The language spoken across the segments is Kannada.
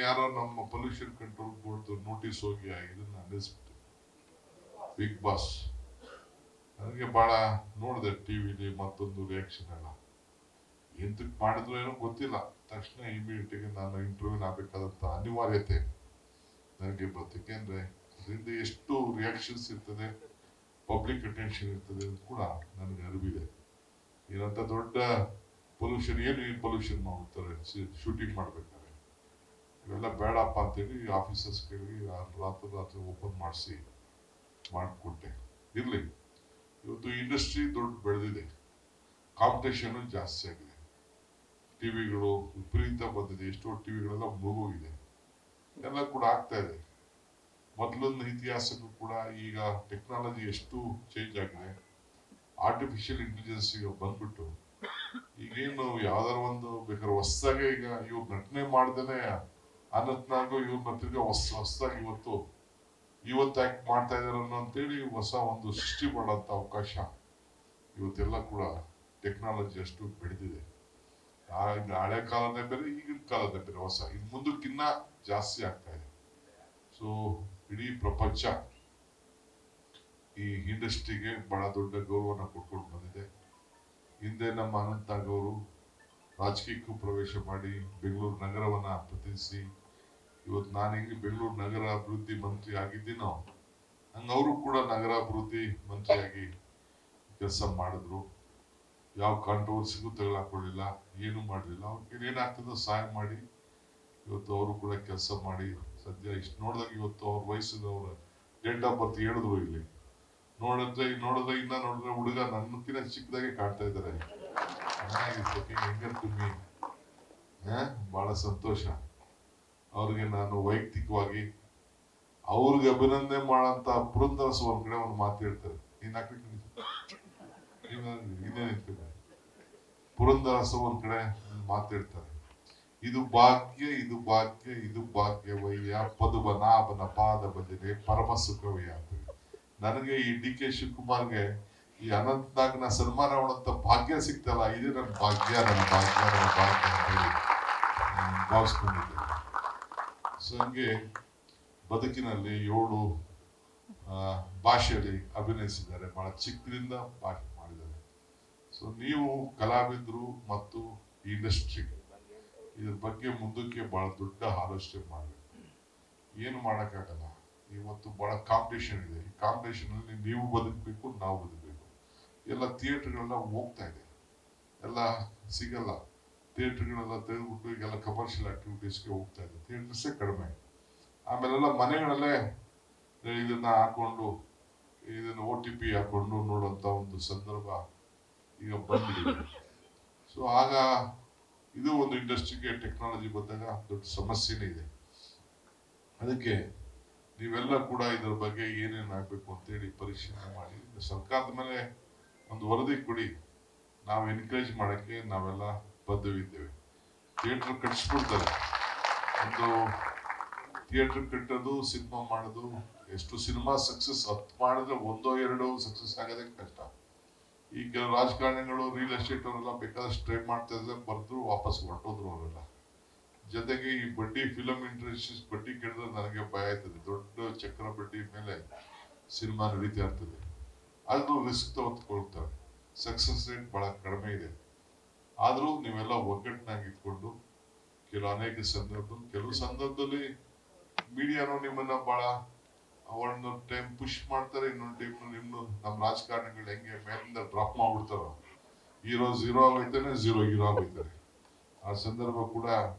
ಯಾರೋ ನಮ್ಮ ಪೊಲ್ಯೂಷನ್ ಕಂಟ್ರೋಲ್ ಬೋರ್ಡ್ ನೋಟಿಸ್ ಹೋಗಿ ಇದನ್ನ ನಿಲ್ಲಿಸ್ಬಿಟ್ಟು ಬಿಗ್ ಬಾಸ್ ನನಗೆ ಬಹಳ ನೋಡಿದೆ ಟಿವಿಲಿ ಮತ್ತೊಂದು ರಿಯಾಕ್ಷನ್ ಎಲ್ಲ ಎಂತಕ್ ಮಾಡಿದ್ರು ಏನೋ ಗೊತ್ತಿಲ್ಲ. ತಕ್ಷಣ ಇಮಿಡಿಯೇಟ್ ಆಗಿ ನಾನು ಇಂಟರ್ವ್ಯೂ ಆಗ್ಬೇಕಾದಂತ ಅನಿವಾರ್ಯತೆ ನನಗೆ ಬಂತು. ಯಾಕೆಂದ್ರೆ ಅದರಿಂದ ಎಷ್ಟು ರಿಯಾಕ್ಷನ್ಸ್ ಇರ್ತದೆ, ಪಬ್ಲಿಕ್ ಅಟೆನ್ಷನ್ ಇರ್ತದೆ ಅಂತ ಕೂಡ ನನಗೆ ಅರಿವಿದೆ. ಏನಂತ ದೊಡ್ಡ ಪೊಲ್ಯೂಷನ್ ಏನು ಪೊಲ್ಯೂಷನ್ ಮಾಡ್ತಾರೆ ಶೂಟಿಂಗ್ ಮಾಡ್ಬೇಕಾದ್ರೆ, ಇವೆಲ್ಲ ಬೇಡಪ್ಪ ಅಂತೇಳಿ ಆಫೀಸರ್ಸ್ಗಳಿಗೆ ರಾತ್ರಿ ಓಪನ್ ಮಾಡಿಸಿ ಮಾಡಿಕೊಟ್ಟೆ. ಇರ್ಲಿ, ಇವತ್ತು ಇಂಡಸ್ಟ್ರಿ ದೊಡ್ಡ ಬೆಳೆದಿದೆ, ಕಾಂಪಿಟೇಷನ್ ಜಾಸ್ತಿ ಆಗಿದೆ, ಟಿವಿಗಳು ವಿಪರೀತ ಬಂದಿದೆ, ಎಷ್ಟೋ ಟಿವಿಗಳೆಲ್ಲ ಮುಗೋಗಿದೆ, ಎಲ್ಲ ಕೂಡ ಆಗ್ತಾ ಇದೆ. ಮೊದಲೊಂದು ಇತಿಹಾಸಕ್ಕೂ ಕೂಡ ಈಗ ಟೆಕ್ನಾಲಜಿ ಎಷ್ಟು ಚೇಂಜ್ ಆಗಿದೆ. ಆರ್ಟಿಫಿಷಿಯಲ್ ಇಂಟೆಲಿಜೆನ್ಸ್ ಈಗ ಬಂದ್ಬಿಟ್ಟು ಈಗೇನು ಯಾವ್ದಾರ ಒಂದು ಬೇಕಾದ್ರೆ ಹೊಸದಾಗೆ ಈಗ ಇವ್ರು ನಟನೆ ಮಾಡ್ದೇನೆ ಅನಂತ್ನಾಗು ಇವ್ರನ್ನ ತಿರ್ಗಾ ಹೊಸದಾಗಿ ಇವತ್ತು ಆಕ್ಟ್ ಮಾಡ್ತಾ ಇದಾರೆ ಅಂತೇಳಿ ಹೊಸ ಒಂದು ಸೃಷ್ಟಿ ಮಾಡೋಂಥ ಅವಕಾಶ ಇವತ್ತೆಲ್ಲ ಕೂಡ ಟೆಕ್ನಾಲಜಿ ಅಷ್ಟು ಬೆಳೆದಿದೆ. ಹಳೆ ಕಾಲನೇ ಬೇರೆ, ಈಗಿನ ಕಾಲನೇ ಬೇರೆ, ಹೊಸ ಇದು ಮುಂದಕ್ಕಿನ್ನ ಜಾಸ್ತಿ ಆಗ್ತಾ ಇದೆ. ಸೊ ಇಡೀ ಪ್ರಪಂಚ ಈ ಇಂಡಸ್ಟ್ರಿಗೆ ಬಹಳ ದೊಡ್ಡ ಗೌರವನ ಕೊಟ್ಕೊಂಡು ಬಂದಿದೆ. ಹಿಂದೆ ನಮ್ಮ ಅನಂತ್ನಾಗ್ ಅವರು ರಾಜಕೀಯಕ್ಕೂ ಪ್ರವೇಶ ಮಾಡಿ ಬೆಂಗಳೂರು ನಗರವನ್ನ ಪ್ರತಿನಿಧಿಸಿ, ಇವತ್ತು ನಾನು ಹೆಂಗೆ ಬೆಂಗಳೂರು ನಗರ ಅಭಿವೃದ್ಧಿ ಮಂತ್ರಿ ಆಗಿದ್ದೀನೋ ಹಂಗ ಅವರು ಕೂಡ ನಗರಾಭಿವೃದ್ಧಿ ಮಂತ್ರಿಯಾಗಿ ಕೆಲಸ ಮಾಡಿದ್ರು. ಯಾವ ಕಾಂಟ್ರವರ್ಸಿಗೂ ತಗೊಳಕೊಳ್ಳಿಲ್ಲ, ಏನು ಮಾಡಲಿಲ್ಲ. ಅವ್ರಿಗೆ ಏನಾಗ್ತದೋ ಸಹಾಯ ಮಾಡಿ ಇವತ್ತು ಅವರು ಕೂಡ ಕೆಲಸ ಮಾಡಿ ಸದ್ಯ ಇಷ್ಟು ನೋಡಿದಾಗ ಇವತ್ತು ಅವ್ರ ವಯಸ್ಸಿನ ಅವ್ರ ಡೇಟ್ ಆಫ್ ಬರ್ತ್ ಹೇಳಿದ್ರು. ಇಲ್ಲಿ ನೋಡಿದ್ರೆ ಇನ್ನ ನೋಡಿದ್ರೆ ಹುಡುಗ ನನ್ನಕ್ಕಿಂತ ಚಿಕ್ಕದಾಗೆ ಕಾಣ್ತಾ ಇದ್ದಾರೆ. ಬಹಳ ಸಂತೋಷ. ಅವ್ರಿಗೆ ನಾನು ವೈಯಕ್ತಿಕವಾಗಿ ಅವ್ರಿಗೆ ಅಭಿನಂದನೆ ಮಾಡಂತ ಪುರಂದರಸ ಒಂದ್ ಕಡೆ ಒಂದು ಮಾತು ಹೇಳ್ತಾರೆ. ಪುರಂದರಸ ಒಂದ್ ಕಡೆ ಮಾತಾಡ್ತಾರೆ, ಇದು ಭಾಗ್ಯ ಇದು ಭಾಗ್ಯ ಇದು ಭಾಗ್ಯವಯ್ಯ ಪದುಬನಾಭನ ಪಾದ ಭಜನೆ ಪರಮ ಸುಖವಯ್ಯ ಅಂತ. ನನಗೆ ಈ ಡಿ.ಕೆ. ಶಿವಕುಮಾರ್ಗೆ ಈ ಅನಂತ್ನಾಗ್ನ ಸನ್ಮಾನ ಮಾಡುವಂತ ಭಾಗ್ಯ ಸಿಗ್ತಲ್ಲ, ಇದೇ ನನ್ನ ಭಾಗ್ಯ ಅಂತ ಹೇಳಿ ಭಾವಿಸ್ಕೊಂಡಿದ್ದೆ. ಸೊ ಹಂಗೆ ಬದುಕಿನಲ್ಲಿ 7 ಭಾಷೆಯಲ್ಲಿ ಅಭಿನಯಿಸಿದ್ದಾರೆ, ಬಹಳ ಚಿಕ್ಕದಿಂದ ಭಾಷೆ ಮಾಡಿದ್ದಾರೆ. ಸೊ ನೀವು ಕಲಾವಿದರು ಮತ್ತು ಇಂಡಸ್ಟ್ರಿ ಇದ್ರ ಬಗ್ಗೆ ಮುಂದಕ್ಕೆ ಬಹಳ ದೊಡ್ಡ ಆಲೋಚನೆ ಮಾಡಬೇಕು. ಏನು ಮಾಡಕ್ಕಾಗಲ್ಲ, ಇವತ್ತು ಬಹಳ ಕಾಂಪಿಟೇಷನ್ ಇದೆ. ಈ ಕಾಂಪಿಟೇಷನ್ ಅಲ್ಲಿ ನೀವು ಬದುಕಬೇಕು, ನಾವು ಬದುಕಬೇಕು. ಎಲ್ಲ ಥಿಯೇಟರ್ಗಳೆಲ್ಲ ಹೋಗ್ತಾ ಇದೆ, ಎಲ್ಲ ಸಿಗಲ್ಲ. ಥಿಯೇಟರ್ಗಳೆಲ್ಲ ತೆಗೆದ್ಬಿಟ್ಟು ಈಗೆಲ್ಲ ಕಮರ್ಷಿಯಲ್ ಆಕ್ಟಿವಿಟೀಸ್ಗೆ ಹೋಗ್ತಾ ಇದೆ, ಥಿಯೇಟರ್ಸೇ ಕಡಿಮೆ. ಆಮೇಲೆಲ್ಲ ಮನೆಗಳಲ್ಲೇ ಇದನ್ನ ಹಾಕೊಂಡು ಇದನ್ನ OTP ಹಾಕೊಂಡು ನೋಡುವಂತ ಒಂದು ಸಂದರ್ಭ ಈಗ ಬಂದಿದೆ. ಸೊ ಆಗ ಇದು ಒಂದು ಇಂಡಸ್ಟ್ರಿಗೆ ಟೆಕ್ನಾಲಜಿ ಬಂದಾಗ ದೊಡ್ಡ ಸಮಸ್ಯೆನೇ ಇದೆ. ಅದಕ್ಕೆ ನೀವೆಲ್ಲ ಕೂಡ ಇದರ ಬಗ್ಗೆ ಏನೇನು ಆಗ್ಬೇಕು ಅಂತೇಳಿ ಪರಿಶೀಲನೆ ಮಾಡಿ ಸರ್ಕಾರದ ಮೇಲೆ ಒಂದು ವರದಿ ಕೊಡಿ. ನಾವು ಎನ್ಕರೇಜ್ ಮಾಡಕ್ಕೆ ನಾವೆಲ್ಲ ಬದ್ಧವಿದ್ದೇವೆ. ಥಿಯೇಟರ್ ಕಟ್ಸ್ಬಿಡ್ತಾರೆ, ಒಂದು ಥಿಯೇಟರ್ ಕಟ್ಟೋದು, ಸಿನಿಮಾ ಮಾಡೋದು, ಎಷ್ಟು ಸಿನಿಮಾ ಸಕ್ಸಸ್ 10 ಮಾಡಿದ್ರೆ 1-2 ಸಕ್ಸಸ್ ಆಗೋದೇ ಕಷ್ಟ. ಈ ಕೆಲವು ರಾಜಕಾರಣಿಗಳು ರಿಯಲ್ ಎಸ್ಟೇಟ್ ಅವರೆಲ್ಲ ಬೇಕಾದಷ್ಟು ಟ್ರೈ ಮಾಡ್ತಾ ಇದ್ರೆ ಬರೆದ್ರು ವಾಪಸ್ ಹೊರಟೋದ್ರು ಅವರೆಲ್ಲ. ಜೊತೆಗೆ ಈ ಬಡ್ಡಿ ಫಿಲಂ ಇಂಡಸ್ಟ್ರೀಸ್ ಬಡ್ಡಿ ಕೇಳಿದ್ರೆ ನನಗೆ ಭಯ ಆಯ್ತದೆ. ದೊಡ್ಡ ಚಕ್ರ ಬಡ್ಡಿ ಮೇಲೆ ಸಿನಿಮಾ ನಡೀತಾ ಇರ್ತದೆ, ಆದ್ರೂ ರಿಸ್ಕ್ ತೆಗೆದುಕೊಳ್ತಾರೆ. ಸಕ್ಸಸ್ ರೇಟ್ ಬಹಳ ಕಡಿಮೆ ಇದೆ. ಆದ್ರೂ ನೀವೆಲ್ಲ ಒಗ್ಗಟ್ಟಿನಾಗಿ ಇಟ್ಕೊಂಡು ಅನೇಕ ಕೆಲವು ಸಂದರ್ಭದಲ್ಲಿ ಮೀಡಿಯಾನು ನಿಮ್ಮನ್ನ ಬಹಳ ಒಂದು ಟೈಮ್ ಪುಷ್ ಮಾಡ್ತಾರೆ, ಇನ್ನೊಂದು ಟೈಮ್ ನಮ್ಮ ರಾಜಕಾರಣಿಗಳು ಹೆಂಗೆ ಮೇಲಿಂದ ಡ್ರಾಪ್ ಮಾಡ್ಬಿಡ್ತಾರೋ, ಹೀರೋ 0 ಆಗೋಯ್ತಾನೆ, 0 ಹೀರೋ ಆಗೋಯ್ತಾರೆ. ಆ ಸಂದರ್ಭ ಕೂಡ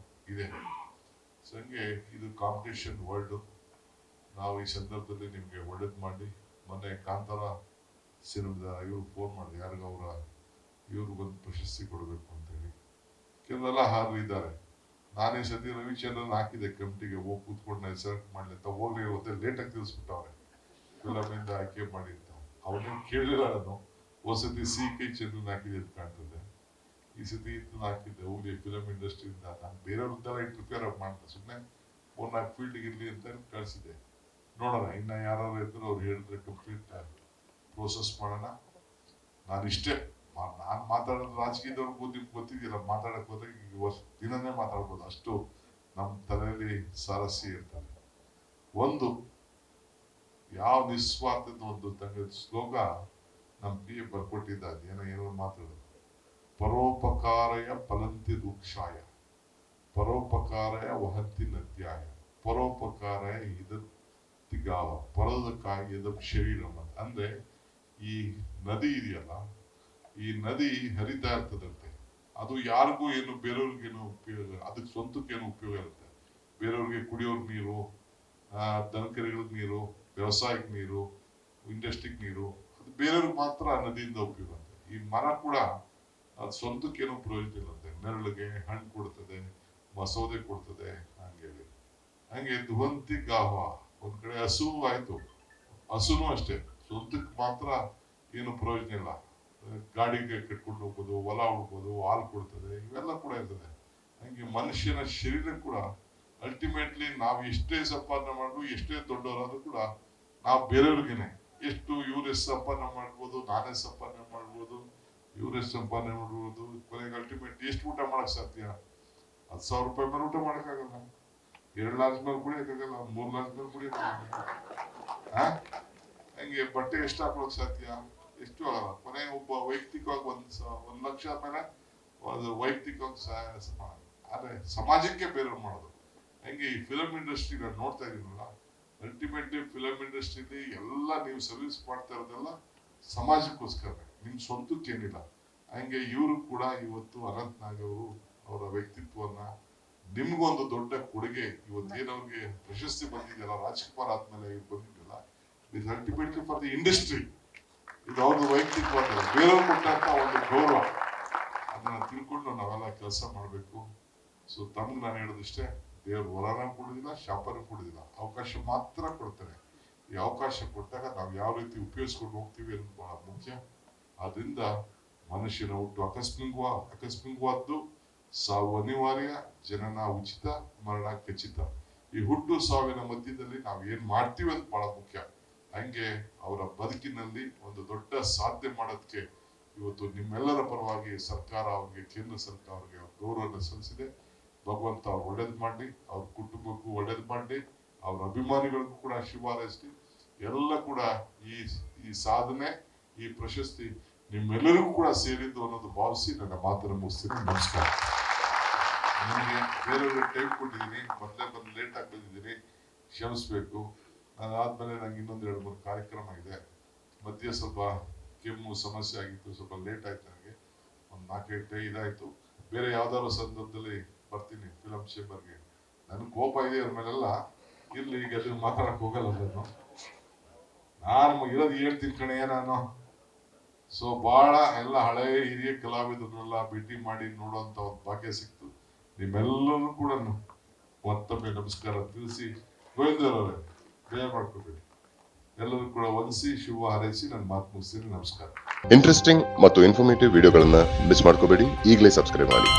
ಇದೆ. ಹಂಗೆ ಇದು ಕಾಂಪಿಟೇಷನ್ ವರ್ಲ್ಡ್. ನಾವು ಈ ಸಂದರ್ಭದಲ್ಲಿ ನಿಮ್ಗೆ ಒಳ್ಳೇದ್ ಮಾಡಿ, ಮೊನ್ನೆ ಕಾಂತಾರ ಸಿನಿಮಾದ ಇವ್ರು ಫೋನ್ ಮಾಡಿದೆ, ಯಾರಿಗ ಇವ್ರಿಗೊಂದು ಪ್ರಶಸ್ತಿ ಕೊಡಬೇಕು ಅಂತೇಳಿ. ಕೆಲವೆಲ್ಲ ಇದ್ದಾರೆ. ನಾನೇ ಸತಿ ರವಿಚಂದ್ರನ್ ಹಾಕಿದೆ ಕಮಿಟಿಗೆ, ಹೋಗಿ ಕೂತ್ಕೊಂಡು ಸೆಲೆಕ್ಟ್ ಮಾಡ್ಲಿ ಅಂತ. ಹೋಗ್ಲಿ ಇವತ್ತೇ ಲೇಟಾಗಿ ತಿಳಿಸ್ಬಿಟ್ಟವ್ರೆ, ಫಿಲಮಿಂದ ಆಯ್ಕೆ ಮಾಡಿ ಅಂತ. ಅವನೇನು ಕೇಳಿಲ್ಲ ನಾನು. ಸತಿ CK ಚಂದ್ರನ್ ಹಾಕಿದೆ ಅಂತ ಕಾಣ್ತದೆ, ಈ ಸತಿ ಇದನ್ನ ಹಾಕಿದ್ದೆ. ಹೋಗ್ಲಿ ಫಿಲಂ ಇಂಡಸ್ಟ್ರಿಯಿಂದ ನಾನು ಬೇರೆಯವ್ರದ್ದೆಲ್ಲ ಇಂಟರ್ಫಿಯರ್ ಮಾಡ್ತಾ ಸುಮ್ಮನೆ 4-4 ಫೀಲ್ಡ್ಗೆ ಇರ್ಲಿ ಅಂತ ಕಳಿಸಿದೆ. ನೋಡೋಣ, ಇನ್ನ ಯಾರು ಇದ್ರು ಅವ್ರು ಹೇಳಿದ್ರೆ ಕಂಪ್ಲೀಟ್ ಪ್ರೋಸೆಸ್ ಮಾಡೋಣ. ನಾನಿಷ್ಟೇ ನಾನು ಮಾತಾಡೋದು ರಾಜಕೀಯದವ್ರಿಗೂ ನಿಮ್ಗೆ ಗೊತ್ತಿದೆಯಲ್ಲ, ಮಾತಾಡಕ್ ಹೋದಾಗ ದಿನನೇ ಮಾತಾಡ್ಬೋದು, ಅಷ್ಟು ನಮ್ಮ ತಲೆಯಲ್ಲಿ ಸಾರಸಿ ಇರ್ತಾರೆ. ಒಂದು ಯಾವ ನಿಸ್ವಾರ್ಥದ ಒಂದು ತಂಗ ಶ್ಲೋಕ ನಮ್ಮ PM ಬರ್ಕೊಟ್ಟಿದ್ದ, ಏನೋ ಮಾತಾಡೋದು, ಪರೋಪಕಾರಯ ಫಲಂತಿ ವೃಕ್ಷಾಯ, ಪರೋಪಕಾರಯ ವಹಂತಿ ನದ್ಯಾಯ, ಪರೋಪಕಾರಯ ಇದತ್ತಿಗಾವ, ಪರೋದಕ್ಕಾಗಿ ಎದ ಶರೀರಂ. ಅಂದ್ರೆ ಈ ನದಿ ಇದೆಯಲ್ಲ, ಈ ನದಿ ಹರಿತಾ ಇರ್ತದಂತೆ, ಅದು ಯಾರಿಗೂ ಏನು ಬೇರೆಯವ್ರಿಗೇನು ಉಪಯೋಗ, ಅದಕ್ಕೆ ಸ್ವಂತಕ್ಕೇನು ಉಪಯೋಗ ಇರುತ್ತೆ. ಬೇರೆಯವ್ರಿಗೆ ಕುಡಿಯೋರ್ ನೀರು, ದನಕರಿಗಳಿಗೆ ನೀರು, ವ್ಯವಸಾಯಕ್ಕೆ ನೀರು, ಇಂಡಸ್ಟ್ರಿಗೆ ನೀರು, ಅದು ಬೇರೆಯವ್ರಿಗೆ ಮಾತ್ರ ಆ ನದಿಯಿಂದ ಉಪಯೋಗ ಅಂತೆ. ಈ ಮರ ಕೂಡ ಅದು ಸ್ವಂತಕ್ಕೇನು ಪ್ರಯೋಜನ ಇಲ್ಲಂತೆ, ನೆರಳಿಗೆ ಹಣ್ಣು ಕೊಡ್ತದೆ, ಮಸೌದೆ ಕೊಡ್ತದೆ, ಹಂಗೆ ದುವಂತಿ ಗಾಹ. ಒಂದ್ ಕಡೆ ಹಸು ಆಯ್ತು, ಹಸುನು ಅಷ್ಟೇ ಸ್ವಂತಕ್ಕೆ ಮಾತ್ರ ಏನು ಪ್ರಯೋಜನ ಇಲ್ಲ. ಗಾಡಿಗೆ ಕಟ್ಕೊಂಡು ಹೋಗ್ಬೋದು, ಹೊಲ ಉಳ್ಬೋದು, ಹಾಲು ಕೊಡ್ತದೆ, ಇವೆಲ್ಲ ಕೂಡ ಇರ್ತದೆ. ಹಂಗೆ ಮನುಷ್ಯನ ಶರೀರ ಕೂಡ ಅಲ್ಟಿಮೇಟ್ಲಿ ನಾವು ಎಷ್ಟೇ ಸಂಪಾದನೆ ಮಾಡ್ಬೋದು, ಎಷ್ಟೇ ದೊಡ್ಡವರಾದ್ರೂ ಕೂಡ ನಾವು ಬೇರೆಯವ್ರಿಗೇನೆ, ಎಷ್ಟು ಇವ್ರೆಷ್ಟು ಸಂಪಾದನೆ ಮಾಡ್ಬೋದು, ನಾನೇ ಸಂಪಾದನೆ ಮಾಡ್ಬೋದು, ಇವ್ರೆಷ್ಟು ಸಂಪಾದನೆ ಮಾಡ್ಬೋದು, ಕೊನೆಗೆ ಅಲ್ಟಿಮೇಟ್ ಎಷ್ಟು ಊಟ ಮಾಡಕ್ ಸಾಧ್ಯ? 10,000 ರೂಪಾಯಿ ಮೇಲೆ ಊಟ ಮಾಡಕ್ಕಾಗಲ್ಲ, 2 ಲಾರ್ಜ್ ಮೇಲೆ ಕುಡಿಯಕ್ಕಾಗಲ್ಲ, 3 ಲಾರ್ಜ್ ಮೇಲೆ ಕುಡಿಯಕ್ಕಾಗಲ್ಲ. ಹಂಗೆ ಬಟ್ಟೆ ಎಷ್ಟು ಹಾಕೊಳಕ್ ಸಾಧ್ಯ? ಎಷ್ಟು ಆಗಲ್ಲ. ಕೊನೆ ಒಬ್ಬ ವೈಯಕ್ತಿಕವಾಗಿ ಒಂದ್ ಲಕ್ಷ ಮೇಲೆ ಒಂದು ವೈಯಕ್ತಿಕವಾಗಿ ಆದ್ರೆ ಸಮಾಜಕ್ಕೆ ಬೇರೆಯವ್ರು ಮಾಡೋದು. ಹಂಗೆ ಈ ಫಿಲಂ ಇಂಡಸ್ಟ್ರಿ ನಾನು ನೋಡ್ತಾ ಇದೀನಲ್ಲ, ಅಲ್ಟಿಮೇಟ್ಲಿ ಫಿಲಂ ಇಂಡಸ್ಟ್ರಿಲಿ ಎಲ್ಲ ನೀವು ಸರ್ವಿಸ್ ಮಾಡ್ತಾ ಇರೋದೆಲ್ಲ ಸಮಾಜಕ್ಕೋಸ್ಕರ, ನಿಮ್ ಸ್ವಂತಕ್ಕೇನಿಲ್ಲ. ಹಂಗೆ ಇವರು ಕೂಡ ಇವತ್ತು ಅನಂತ್ ನಾಗ್ ಅವರು ಅವರ ವ್ಯಕ್ತಿತ್ವವನ್ನ, ನಿಮ್ಗೊಂದು ದೊಡ್ಡ ಕೊಡುಗೆ, ಇವತ್ತೇನವ್ರಿಗೆ ಪ್ರಶಸ್ತಿ ಬಂದಿದೆಯಲ್ಲ, ರಾಜ್ಕುಮಾರ್ ಆದ್ಮೇಲೆ ಬಂದಿದ್ದಲ್ಲ, it ultimately for the industry. ಇದು ಅವ್ರದ್ದು ವೈಯಕ್ತಿಕ ಬೇರೆಯವ್ರು ಕೊಟ್ಟಂತ ಒಂದು ಗೌರವ, ಅದನ್ನ ತಿಳ್ಕೊಂಡು ನಾವೆಲ್ಲ ಕೆಲಸ ಮಾಡ್ಬೇಕು. ಸೊ ತಮ್ಗೆ ನಾನು ಹೇಳೋದಿಷ್ಟೇ, ದೇವ್ರು ವರನ ಕೊಡುದಿಲ್ಲ, ಶಾಪನ ಕೊಡುದಿಲ್ಲ, ಅವಕಾಶ ಮಾತ್ರ ಕೊಡ್ತಾರೆ. ಈ ಅವಕಾಶ ಕೊಟ್ಟಾಗ ನಾವು ಯಾವ ರೀತಿ ಉಪಯೋಗಿಸ್ಕೊಂಡು ಹೋಗ್ತೀವಿ ಅನ್ನೋದು ಬಹಳ ಮುಖ್ಯ. ಆದ್ರಿಂದ ಮನುಷ್ಯನ ಹುಟ್ಟು ಅಕಸ್ಮಿಕವಾದ್ದು, ಸಾವು ಅನಿವಾರ್ಯ, ಜನನ ಉಚಿತ, ಮರಣ ಖಚಿತ. ಈ ಹುಟ್ಟು ಸಾವಿನ ಮಧ್ಯದಲ್ಲಿ ನಾವು ಏನ್ ಮಾಡ್ತೀವಿ ಅಂತ ಬಹಳ ಮುಖ್ಯ. ಹಂಗೆ ಅವರ ಬದುಕಿನಲ್ಲಿ ಒಂದು ದೊಡ್ಡ ಸಾಧನೆ ಮಾಡೋದಕ್ಕೆ ಇವತ್ತು ನಿಮ್ಮೆಲ್ಲರ ಪರವಾಗಿ ಸರ್ಕಾರ ಅವ್ರಿಗೆ, ಕೇಂದ್ರ ಸರ್ಕಾರ ಅವ್ರಿಗೆ ಗೌರವವನ್ನು ಸಲ್ಲಿಸಿದೆ. ಭಗವಂತ ಅವ್ರು ಒಳ್ಳೇದು ಮಾಡಿ, ಅವ್ರ ಕುಟುಂಬಕ್ಕೂ ಒಳ್ಳೇದು ಮಾಡಿ, ಅವ್ರ ಅಭಿಮಾನಿಗಳಿಗೂ ಕೂಡ ಶುಭ ಹಾರೈಸಿ, ಎಲ್ಲ ಕೂಡ ಈ ಸಾಧನೆ, ಈ ಪ್ರಶಸ್ತಿ ನಿಮ್ಮೆಲ್ಲರಿಗೂ ಕೂಡ ಸೇರಿದ್ದು ಅನ್ನೋದು ಭಾವಿಸಿ ನನ್ನ ಮಾತನ್ನು ಮುಗಿಸ್ತೀನಿ. ನಮಸ್ಕಾರ. ನಿಮಗೆ ಬೇರೆಯವ್ರಿಗೆ ಟೈಮ್ ಕೊಟ್ಟಿದ್ದೀನಿ, ಮೊದಲೇ ಬಂದು ಲೇಟ್ ಆಗಿ ಬಂದಿದ್ದೀನಿ, ಕ್ಷಮಿಸ್ಬೇಕು. ಅದಾದ್ಮೇಲೆ ನಂಗೆ ಇನ್ನೊಂದು 2-3 ಕಾರ್ಯಕ್ರಮ ಇದೆ. ಮಧ್ಯೆ ಸ್ವಲ್ಪ ಕೆಮ್ಮು ಸಮಸ್ಯೆ ಆಗಿತ್ತು, ಸ್ವಲ್ಪ ಲೇಟ್ ಆಯ್ತು, ನನಗೆ ಒಂದು 4-5 ಇದಾಯ್ತು. ಬೇರೆ ಯಾವ್ದಾದ್ರು ಸಂದರ್ಭದಲ್ಲಿ ಬರ್ತೀನಿ ಫಿಲಂ ಚೇಂಬರ್ಗೆ. ನನ್ ಕೋಪ ಇದೆ ಅವ್ರ ಮೇಲೆಲ್ಲ, ಇರ್ಲಿ, ಈಗ ಅದನ್ನ ಮಾತಾಡಕ್ ಹೋಗಲ್ಲ. ನಾನು ಇರೋದು ಹೇಳ್ತೀನಿ ಕಣೆ ನಾನು. ಸೊ ಬಹಳ ಎಲ್ಲ ಹಳೆ ಹಿರಿಯ ಕಲಾವಿದರನ್ನೆಲ್ಲ ಭೇಟಿ ಮಾಡಿ ನೋಡುವಂತ ಒಂದು ಭಾಗ್ಯ ಸಿಕ್ತು. ನಿಮ್ಮೆಲ್ಲರೂ ಕೂಡ ಮತ್ತೊಮ್ಮೆ ನಮಸ್ಕಾರ ತಿಳಿಸಿ, ಗೋವಿಂದರವರೇ ಬೇರೆ ಮಾಡ್ಕೋಬೇಡಿ, ಎಲ್ಲರೂ ಕೂಡ ವಂದಿಸಿ ಶುಭ ಹಾರೈಸಿ ನನ್ನ ಮಾತು ಮುಗಿಸ್ತೀನಿ. ನಮಸ್ಕಾರ. ಇಂಟ್ರೆಸ್ಟಿಂಗ್ ಮತ್ತು ಇನ್ಫಾರ್ಮೇಟಿವ್ ವಿಡಿಯೋಗಳನ್ನ ಮಿಸ್ ಮಾಡ್ಕೋಬೇಡಿ, ಈಗಲೇ ಸಬ್ಸ್ಕ್ರೈಬ್ ಮಾಡಿ.